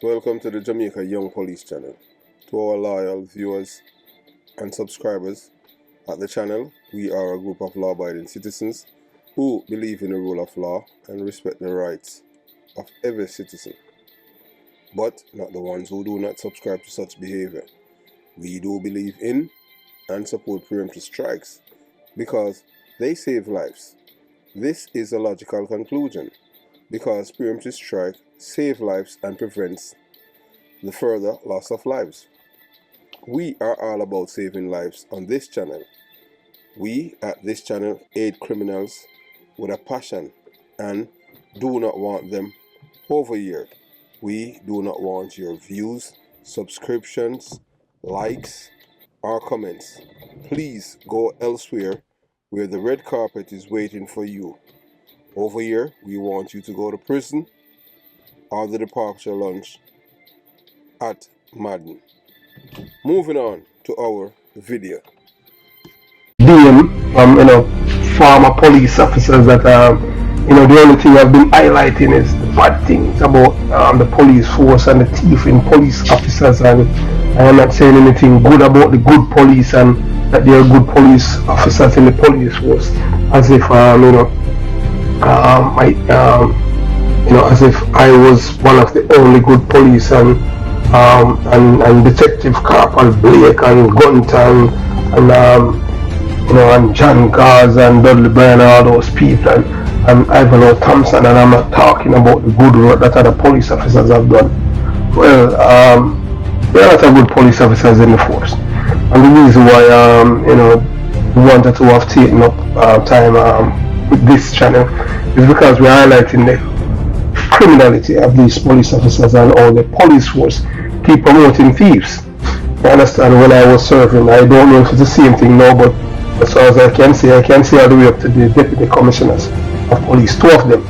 welcome to the Jamaica Young Police Channel. To our loyal viewers and subscribers at the channel, we are a group of law-abiding citizens who believe in the rule of law and respect the rights of every citizen, but not the ones who do not subscribe to such behavior. We do believe in and support preemptive strikes because they save lives. This is a logical conclusion because preemptive strike save lives and prevents the further loss of lives. We are all about saving lives on this channel. We at this channel aid criminals with a passion and do not want them overheard. We do not want your views, subscriptions, likes, or comments. Please go elsewhere where the red carpet is waiting for you. Over here, we want you to go to prison or the departure lounge at Madden. Moving on to our video. Being former police officers that the only thing I've been highlighting is the bad things about the police force and the thief in police officers, and I'm not saying anything good about the good police and that they are good police officers in the police force, as if as if I was one of the only good police, and Detective Corporal Blake and Gunton and John Gause and Dudley Bryan, all those people, and Ivanhoe Thompson, and I'm not talking about the good work that other police officers have done. Well, there are a lot of good police officers in the force, and the reason why we wanted to have taken up time with this channel is because we're highlighting the criminality of these police officers and all the police force keep promoting thieves. You understand? When I was serving, I don't know if it's the same thing now, but as far as I can see all the way up to the deputy commissioners of police, two of them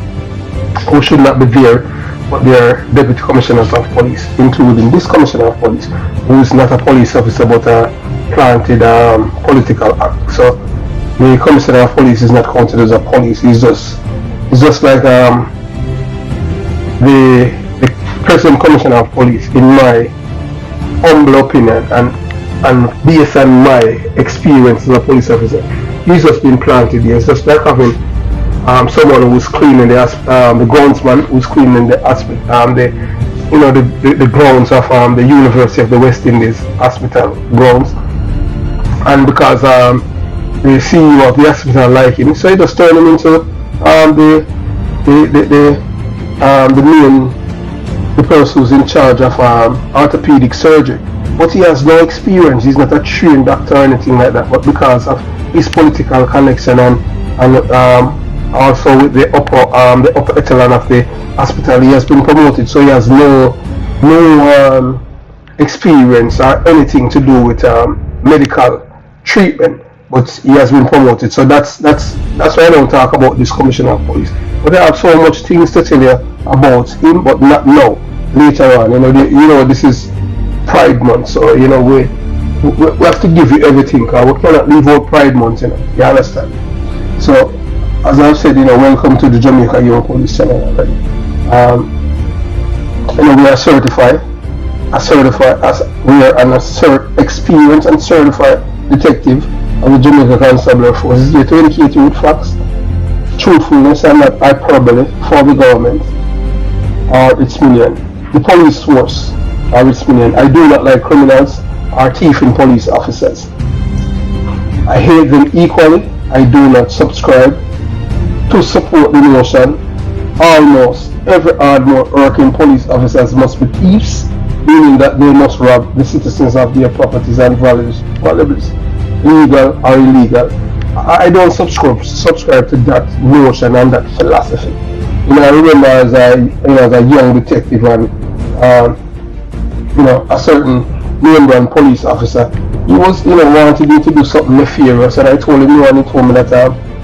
who should not be there, but they are deputy commissioners of police, including this commissioner of police, who is not a police officer but a planted political act. So the commissioner of police is not counted as a police. He's just like the present commissioner of police, in my humble opinion and based on my experience as a police officer. He's just been planted here. It's just like having someone who's cleaning the groundsman who's cleaning the the grounds of the University of the West Indies hospital grounds, and because the CEO of the hospital like him, so he just turned him into the person who's in charge of orthopedic surgery. But he has no experience. He's not a trained doctor or anything like that. But because of his political connection and also with the upper echelon of the hospital, he has been promoted. So he has no experience or anything to do with medical treatment. But he has been promoted. So that's why I don't talk about this commissioner of police. But I have so much things to tell you about him, but not now. Later on, this is Pride Month, so we have to give you everything, because we cannot leave out Pride Month, you understand? So, as I've said, welcome to the Jamaica Young Police Channel already. We are certified. We are an experienced and certified detective of the Jamaica Constabulary Force. Is here to educate you with facts, truthfulness, and not hyperbole for the government or its minion. The police force or its minion. I do not like criminals or thieving police officers. I hate them equally. I do not subscribe to support the notion almost every hard working police officers must be thieves, meaning that they must rob the citizens of their properties and valuables, legal or illegal. I don't subscribe to that notion and that philosophy. I remember as a young detective, and a certain name-brand police officer, he was wanted me to do something nefarious, and I told him no, and he told me that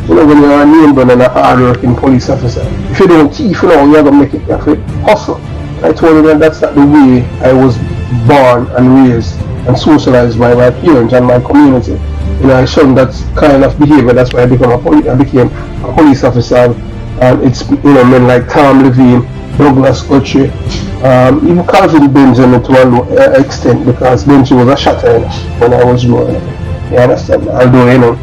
when you're a name-brand and a hard-working police officer, if you don't thief, you're gonna make it, you have to hustle. I told him that that's not the way I was born and raised and socialized by my parents and my community. I shunned that kind of behavior. That's why I became a police officer. And it's men like Tom Levine Douglas Guthrie, even Calvin Benjamin to a low extent, because Benji was a shatter when I was growing up. You understand? Although,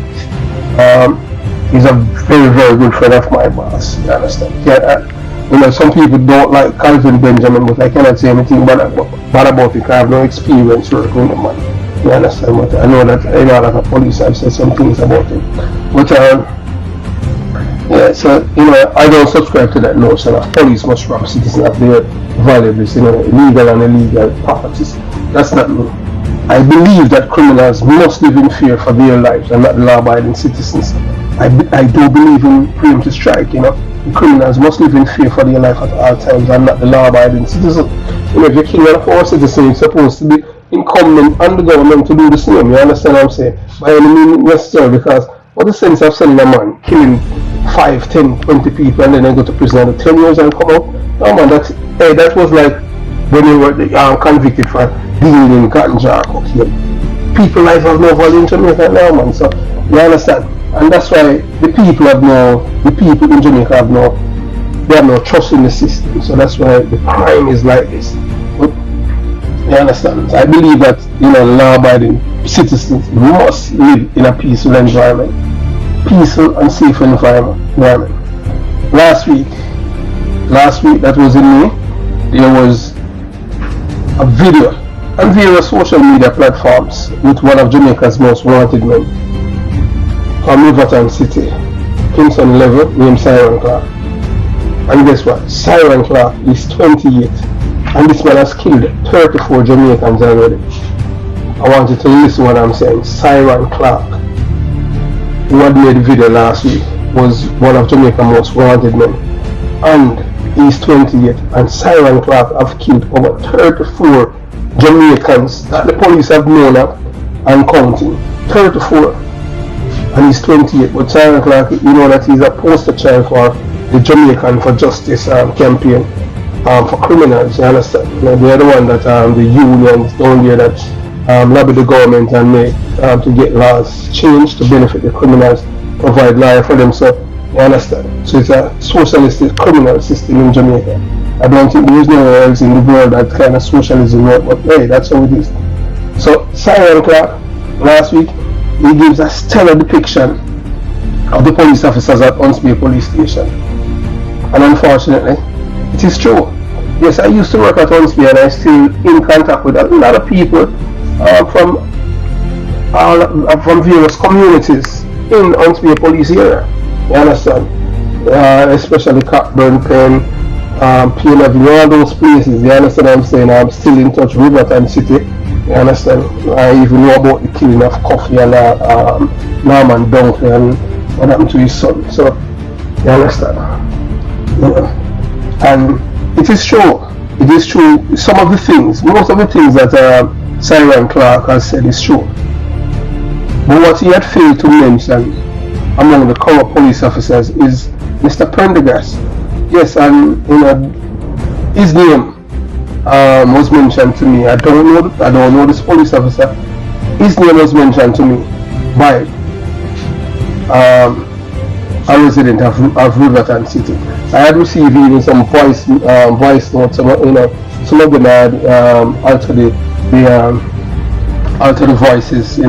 he's a very, very good friend of my boss. You understand? Yeah, some people don't like Calvin Benjamin, but I cannot say anything bad about it because I have no experience working with the man. You understand? But I know that, like a police, I've said some things about him. But, yeah, so, I don't subscribe to that notion of police must rob citizens of their valuables, illegal and illegal properties. That's not me. I believe that criminals must live in fear for their lives and not law-abiding citizens. I do believe in preemptive strike, The criminals must live in fear for their life at all times and not the law-abiding citizens. If you're killing a citizen, it's supposed to be incumbent on the government to do the same. You understand what I'm saying? By any means necessary, because what the sense of sending a man killing 5, 10, 20 people and then they go to prison after 10 years and come out? No man, that was like when you were convicted for dealing in ganja or cocaine. People life have no value in Jamaica now, man. So you understand? And that's why the people in Jamaica have no trust in the system. So that's why the crime is like this. But you understand? So I believe that law-abiding citizens must live in a peaceful environment. Peaceful and safe environment. Last week that was in May, there was a video on various social media platforms with one of Jamaica's most wanted men from Riverton City, Kingston level, named Siren Clark. And guess what? Siren Clark is 28 and this man has killed 34 Jamaicans already. I want you to listen what I'm saying. Siren Clark, who had made the video last week, was one of Jamaica's most wanted men, and he's 28, and Siren Clark have killed over 34 Jamaicans that the police have known of and counting. 34, and he's 28. But Siren Clark, that he's a poster child for the Jamaican for Justice campaign for criminals. You understand? They're the one that the unions down there that lobby the government and make to get laws changed to benefit the criminals, provide life for them. So you understand? So it's a socialistic criminal system in Jamaica. I don't think there is nowhere else in the world that kind of socialism works, but hey, that's how it is. So Siren Clark last week, he gives a stellar depiction of the police officers at Huntsville Police Station. And unfortunately, it is true. Yes, I used to work at Huntsville and I'm still in contact with a lot of people from various communities in Huntsville Police area. You understand? Especially Cockburn, Penn, Plainview, all those places. You understand what I'm saying? I'm still in touch with Riverton City. You understand? I even know about the killing of Coffee and Norman Dunkley and what happened to his son. So, you understand? And it is true. It is true. Some of the things, most of the things that Siren Clark has said is true. But what he had failed to mention among the corrupt police officers is Mr. Prendergast. Yes, and his name was mentioned to me. I don't know this police officer. His name was mentioned to me by a resident of Riverton City. I had received even some voice notes. Some of them had altered the voices.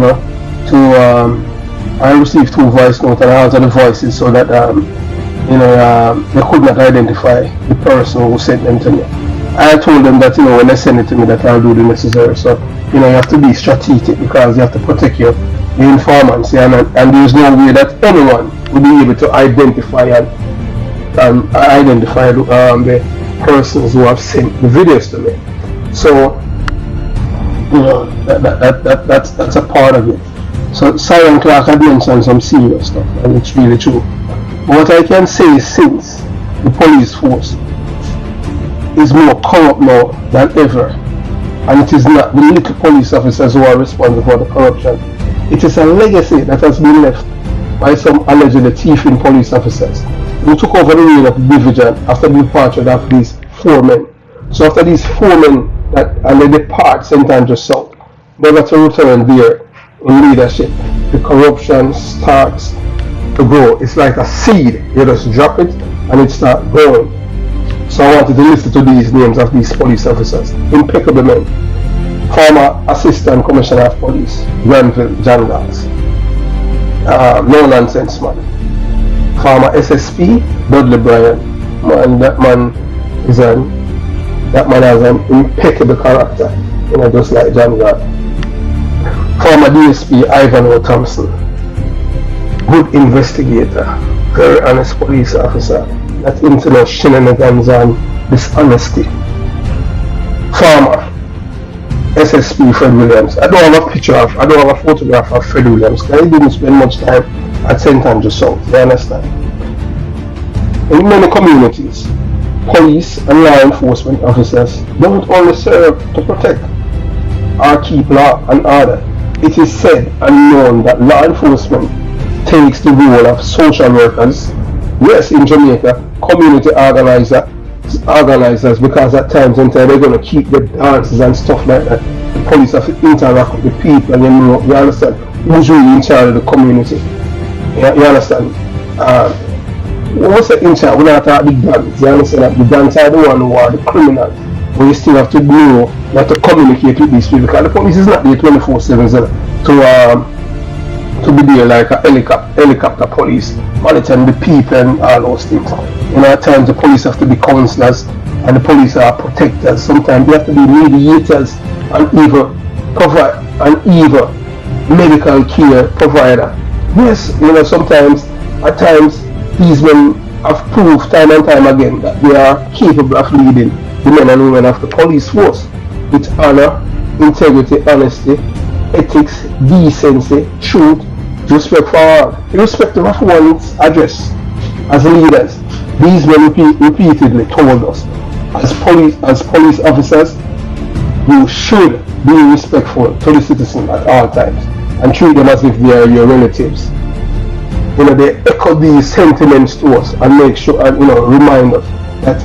I received 2 voice notes and I altered the voices so that they could not identify the person who sent them to me. I told them that when they send it to me that I'll do the necessary. So you have to be strategic because you have to protect the informants, and there's no way that anyone will be able to identify the persons who have sent the videos to me. So that's a part of it. So Siren Clark had mentioned some serious stuff, and it's really true. But what I can say is, since the police force is more corrupt now than ever, and it is not the little police officers who are responsible for the corruption, it is a legacy that has been left by some allegedly thieving police officers who took over the reign of division after the departure of these 4 men. So after these 4 men and they depart St. Andrews South, never to return there in leadership, the corruption starts to grow. It's like a seed. You just drop it and it starts growing. So I wanted to listen to these names of these police officers. Impeccable men. Former Assistant Commissioner of Police, Granville, Gause. No nonsense man. Former SSP, Dudley Bryan. Man, that man has an impeccable character, just like John God. Former DSP, Ivanhoe Thompson. Good investigator, very honest police officer, that into no shenanigans and dishonesty. Former SSP Fred Williams. I don't have a photograph of Fred Williams because he didn't spend much time at St. Andrews South, you understand? In many communities, police and law enforcement officers don't only serve to protect or keep law and order. It is said and known that law enforcement takes the role of social workers, yes, in Jamaica, community organizers, because at times they're going to keep the dances and stuff like that. The police have to interact with the people, and you understand who's really in charge of the community. You understand? What's the in charge? We're not at the gangs. You understand that the gangs are the one who are the criminals. But you still have to know not to communicate with these people, because the police is not there 24/7 to be there like a helicopter police, monitoring the people and all those things. At times the police have to be counselors and the police are protectors. Sometimes they have to be mediators and even medical care provider. Yes, sometimes at times these men have proved time and time again that they are capable of leading the men and women of the police force with honor, integrity, honesty, ethics, decency, truth, respect for all, irrespective of one's address. As leaders, these men repeatedly told us, as police officers, you should be respectful to the citizens at all times and treat them as if they are your relatives. They echo these sentiments to us and make sure and remind us that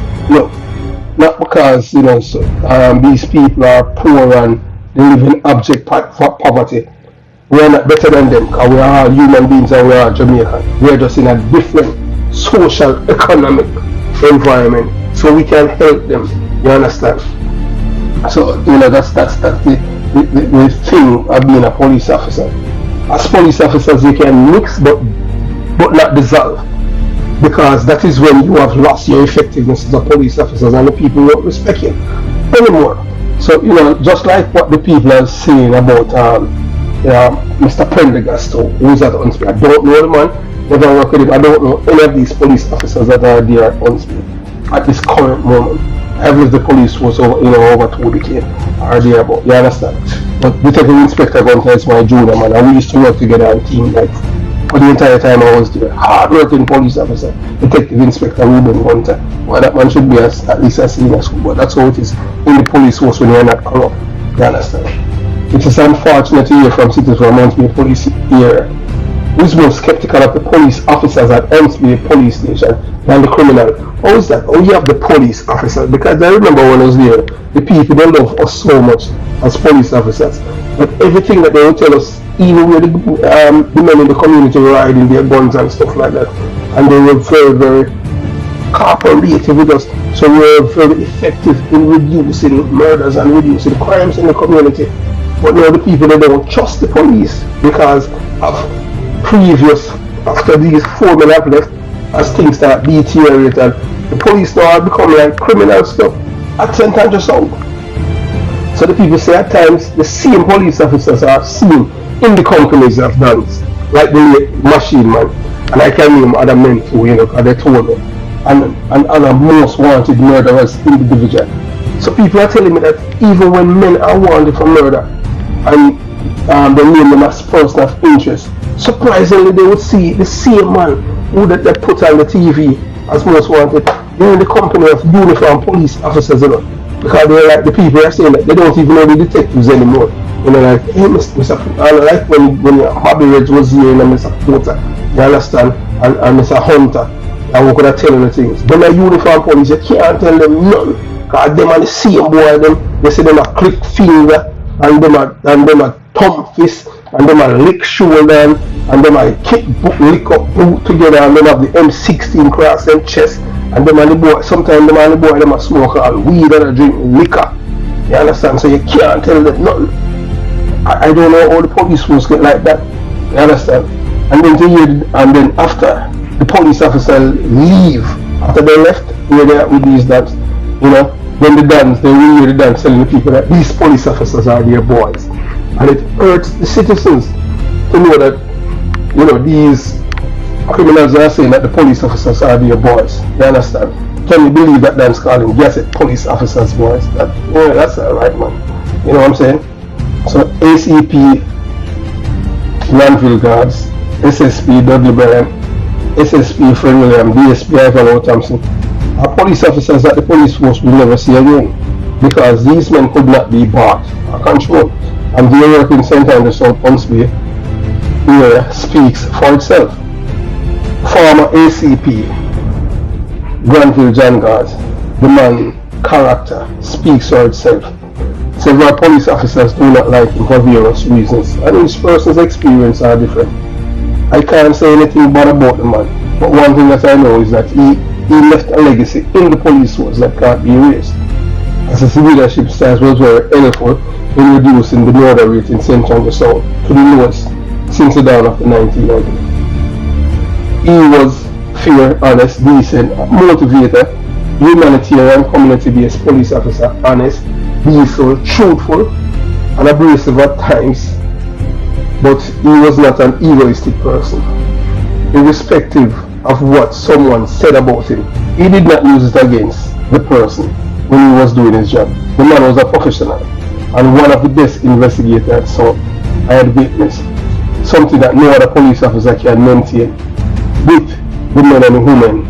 not because these people are poor and they live in abject poverty, we are not better than them, because we are all human beings and we are Jamaican. We are just in a different social, economic environment, so we can help them. You understand? So that's the thing of being a police officer. As police officers, you can mix but not dissolve, because that is when you have lost your effectiveness as a police officer and the people won't respect you anymore. So just like what the people are saying about Mr. Prendergast, who's at Unspeed. I don't know the man, never work with him. I don't know any of these police officers that are there at Unspeed at this current moment. I believe the police was over 2 decades are there, but you understand. But Detective Inspector Gunter is my junior man, and we used to work together on team nights for the entire time I was there. Hard working police officer, Detective Inspector Ruben Gunter. Well, that man should be at least a senior school, but that's how it is in the police force when you're not corrupt. You understand? It is unfortunate to hear from citizens from Unspeed Police here who is more skeptical of the police officers at Unspeed Police Station than the criminal. How is that? Oh, you have the police officers, because I remember when I was there, the people don't love us so much as police officers. But everything that they will tell us, even where the men in the community were riding their guns and stuff like that, and they were very, very cooperative with us, so we were very effective in reducing murders and reducing crimes in the community. But now the people, they don't trust the police because of previous, after these 4 men have left, as things start deteriorating, the police now have become like criminal stuff at St. Andrews South. So the people say at times the same police officers are seen in the companies of guns, like the machine man, and I can name other men too, because they told me, and other most wanted murderers individual. So people are telling me that even when men are wanted for murder, and they name them as person of interest, surprisingly they would see the same man who they put on the TV as most wanted. They're in the company of uniformed police officers, because they're like, the people are saying that they don't even know the detectives anymore. Like, hey, Mr. like when Bobby Reg was here and Mr. Porter, you understand, and Mr. Hunter, and we could have tell them the things. When they're uniformed police, you can't tell them none, because them are the same boy, they say them a click finger, and them a thumb fist, and them a lick shoulder and them a kick boot, lick up boot together, and them have the M16 cross them chest, and them and the boy, sometimes them and the boy them a smoke all weed and a drink liquor. You understand? So you can't tell them nothing. I don't know how the police force get like that. You understand? And then after the police officer leave, after they left, where they are with these dance, you know, then the dance, they will hear the dance telling the people that these police officers are their boys. And it hurts the citizens to know that, you know, these criminals are saying that the police officers are their boys. You understand? Can you believe that dance calling? Yes, it police officers boys. That's alright, man. You know what I'm saying? So ACP Granville guards, SSP Dudley Bryan, SSP Fred William, DSP Ivanhoe Thompson are police officers that the police force will never see again, because these men could not be bought or controlled. And their work in St. Andrews South Punsby area speaks for itself. Former ACP Granville John Gause, the man character speaks for itself. Several police officers do not like him for various reasons, and each person's experience are different. I can't say anything bad about the man, but one thing that I know is that he left a legacy in the police force that can't be erased, as his leadership style was very helpful in reducing the murder rate in St. Andrews South to the lowest since the dawn of the 1990s. He was fair, honest, decent, motivator, humanitarian, community-based police officer, honest, diesel, truthful, and abrasive at times, but he was not an egoistic person. Irrespective of what someone said about him, he did not use it against the person when he was doing his job. The man was a professional and one of the best investigators, so I had witnessed something that no other police officer can maintain with the men and the women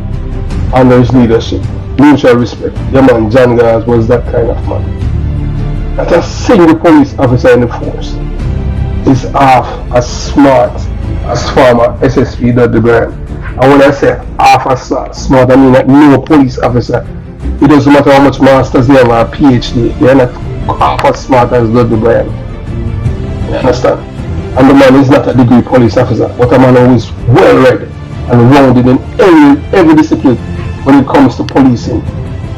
under his leadership. Mutual respect. Your man John Gause was that kind of man. Not a single police officer in the force is half as smart as former SSP Dudley Bryan. And when I say half as smart, I mean that no police officer, it doesn't matter how much masters they have or a PhD, they are not half as smart as Dudley Bryan. You understand? And the man is not a degree police officer, but a man who is well read and rounded in every discipline when it comes to policing.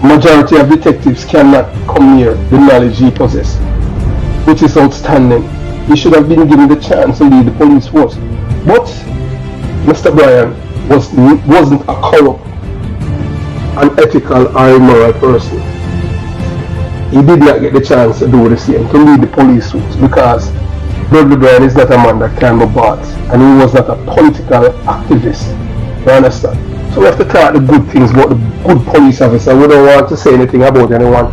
Majority of detectives cannot come near the knowledge he possesses, which is outstanding. He should have been given the chance to lead the police force. But Mr. Bryan wasn't a corrupt, unethical, or immoral person. He did not get the chance to do the same, to lead the police force, because Dudley Bryan is not a man that can be bought, and he was not a political activist. You understand? So we have to talk the good things about the good police officer. We don't want to say anything about anyone,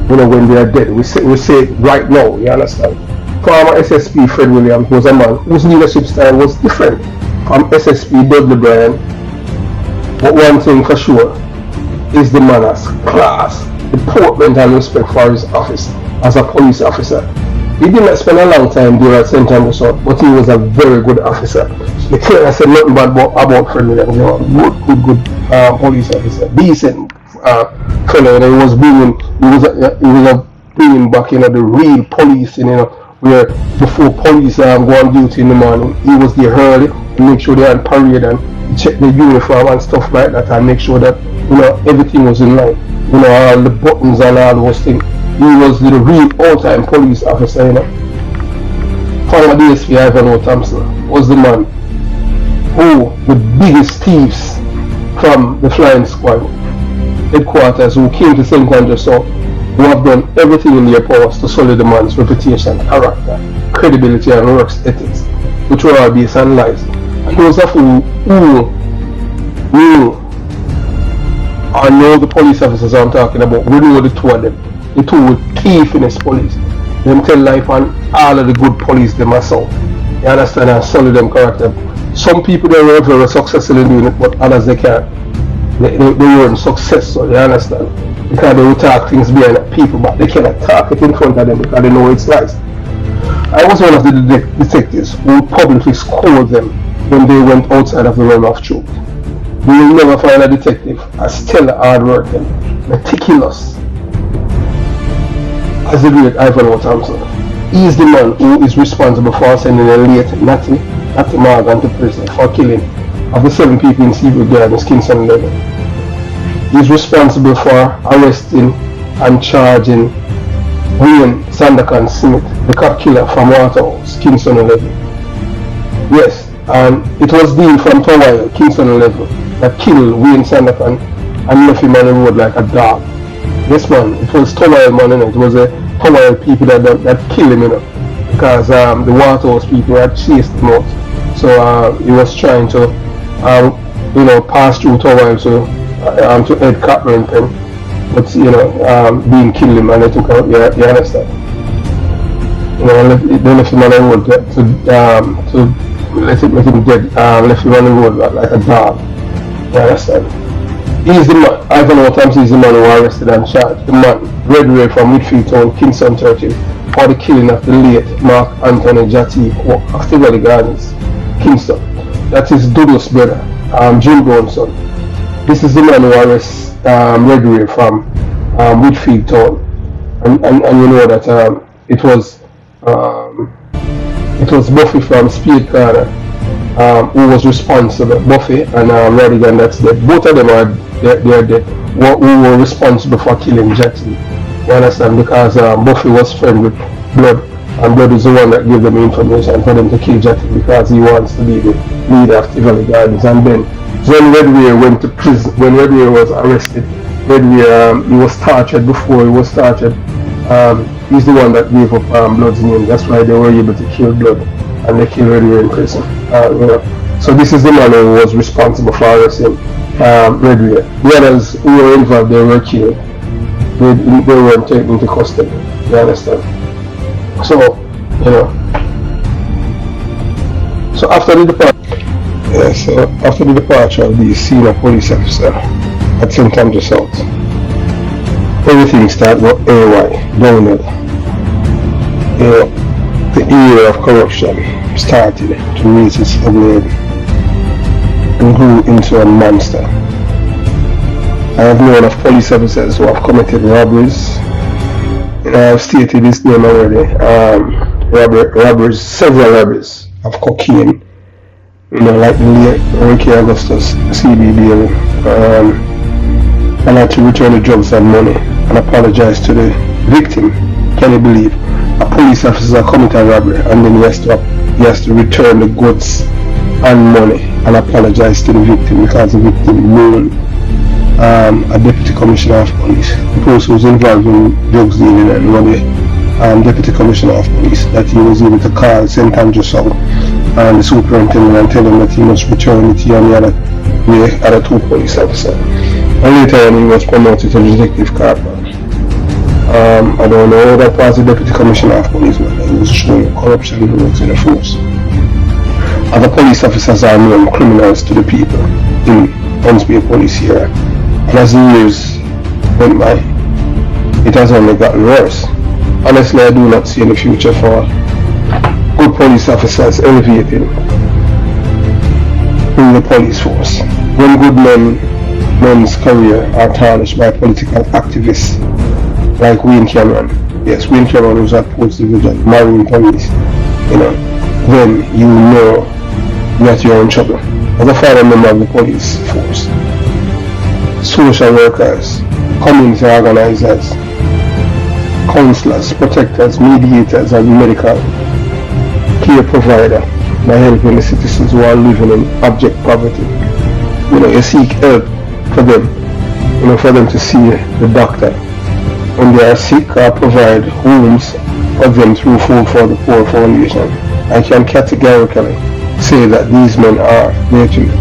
you know, when they are dead. We say it right now, you understand? Former SSP Fred Williams was a man whose leadership style was different from SSP Dudley Bryan. But one thing for sure is the man has class, deportment, and respect for his office as a police officer. He did not spend a long time there at St. Andrews South, but he was a very good officer. You can't say nothing bad about Fred Williams. You know, good police officer, decent fellow. He was bringing back, you know, the real policing, you know, where before police go on duty in the morning, he was there early to make sure they are on parade and check the uniform and stuff like that, and make sure that, you know, everything was in line. You know, all the buttons and all those things. He was the real all-time police officer, you know. Former DSP Ivanhoe Thompson was the man who the biggest thieves from the flying squad headquarters who came to St. Andrews South, who have done everything in their powers to sully the man's reputation, character, credibility, and work ethics, which were all based on lies. And those of who I know the police officers I'm talking about, we know the two of them. The two thief in this police. Them tell life on all of the good police them are so. You understand, and sully them character. Some people they were very successful in doing it, but others they can't. They weren't successful, you understand? Because they will talk things behind people, but they cannot talk it in front of them because they know it's lies. I was one of the detectives who publicly scolded them when they went outside of the realm of truth. You will never find a detective as stellar, hard-working, meticulous as the great Ivanhoe Thompson. He is the man who is responsible for sending a late Natty Morgan to prison for killing of the 7 people in Seawood Gardens, Kingston 11. He is responsible for arresting and charging William Sandakan Smith, the cop killer from Waterhouse, Kingston 11. Yes, and it was Dean from Towile, Kingston 11, that killed William Sandakan and left him on the road like a dog. Yes, man, it was Towile, man, it was a Towile people that killed him, because the Waterhouse people had chased him out. So he was trying to, pass through Towile to Ed Cotton Pen, but being killed him and they took out. You understand? They left him on the road to let him dead. Left him on the road like a dog. You understand? He's the man. Ivanhoe Thompson is the man who arrested and charged the man, Red Ray from Whitfield Town, Kingston 13, for the killing of the late Mark Anthony Jatti of the Valley Gardens, Kingston. That is Douglas' brother, Jim Brown's son. This is the man who arrests Red Ray from Whitfield Town, and you know that it was Buffy from Speed Corner who was responsible. Buffy and Radigan, that's dead. Both of them are dead. Who were responsible for killing Jatti. You understand? Because Buffy was friend with Blood, and Blood is the one that gave them information for them to kill Jatti because he wants to be the leader of the Valley Gardens. And then when Red Ray went to prison, when Red Ray was arrested, Red Ray he was tortured before he was tortured. He's the one that gave up Blood's name. That's why they were able to kill Blood, and they killed Red Ray in prison. So this is the man who was responsible for arresting Red Ray. The others who were involved, they were killed. They weren't taken into custody. You understand? So, So after the departure of the senior police officer at St. Andrew South, everything started with AY, downhill. The era of corruption started to raise its ugly head and grew into a monster. I have known of police officers who have committed robberies. I have stated his name already. Several robberies of cocaine. Like the late Ricky Augustus, CBD, and had to return the drugs and money and apologize to the victim. Can you believe? A police officer committed a robbery and then he has to return the goods and money and apologize to the victim because the victim known a deputy commissioner of police, the person who was involved in drugs dealing, and one deputy commissioner of police, that he was able to call St. Andrew South and the superintendent and tell him that he must return it on the other 2 police officers. And later on he was promoted to detective corporal. I don't know, that was the deputy commissioner of police, but he was showing corruption in the force. Other police officers are known criminals to the people in Huntsville police here. And as the years went by, it has only gotten worse. Honestly, I do not see any future for good police officers elevating in the police force. When good men's career are tarnished by political activists like Wayne Cameron. Yes, Wayne Cameron was at Post Division, Marine Police. Then you know that you're in trouble. As a former member of the police force, social workers, community organizers, counselors, protectors, mediators, and medical care provider by helping the citizens who are living in abject poverty. You seek help for them, for them to see the doctor when they are sick, or provide homes for them through Food for the Poor Foundation. I can categorically say that these men are virtuous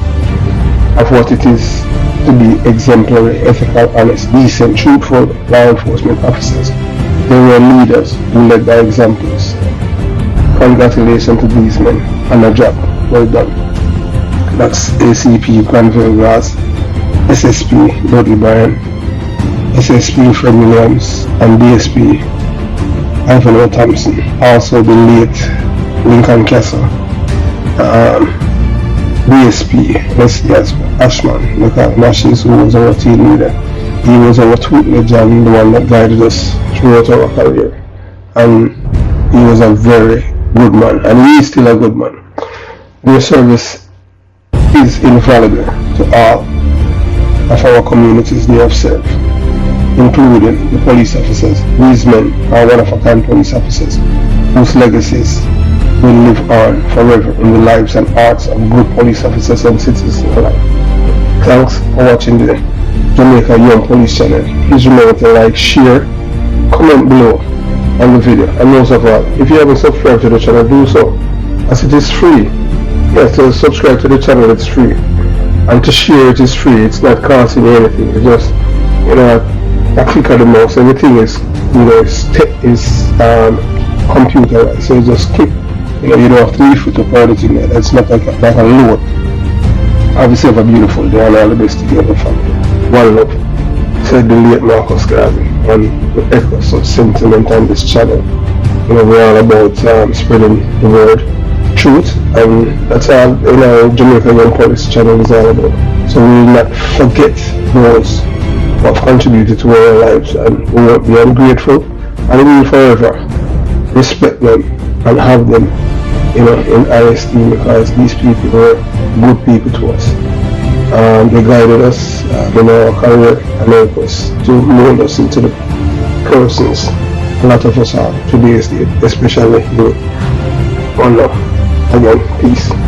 of what it is to be exemplary, ethical, honest, decent, truthful law enforcement officers. They were leaders who led by examples. Congratulations to these men on a job well done. That's ACP Granville Gause, SSP Dudley Bryan, SSP Fred Williams, and DSP Ivanhoe Thompson. Also the late Lincoln Castle, DSP Leslie Ashman, because Nashes, who was our team leader, he was our tutelage and the one that guided us throughout our career. And he was a very good man, and he is still a good man. Their service is invaluable to all of our communities they have served, including the police officers. These men are one-of-a-kind police officers whose legacies will live on forever in the lives and hearts of good police officers and citizens alike. Thanks for watching the Jamaica Young Police Channel. Please remember to like, share, comment below on the video, and most of all, if you haven't subscribed to the channel, do so, as it is free. Yes, to subscribe to the channel, it's free, and to share it is free. It's not costing you anything. It's just, you know, a click of the mouse. Everything is, you know, is computerized, so you just click. You know, you don't have to leave it up or anything like that. It's not like a load. Have yourself a beautiful day, and all the best to you and your family. One love, said the late Marcus Gause, and the echoes of sentiment on this channel. You know, we're all about spreading the word, truth, and that's all, you know, Jamaica Young Police Channel is all about. So we will not forget those who have contributed to our lives, and we will be ungrateful, and we will forever respect them and have them, you know, in high esteem, because these people were good people to us. They guided us in our career and helped us to mold us into the persons a lot of us are today's day, especially you. One love. Again, peace.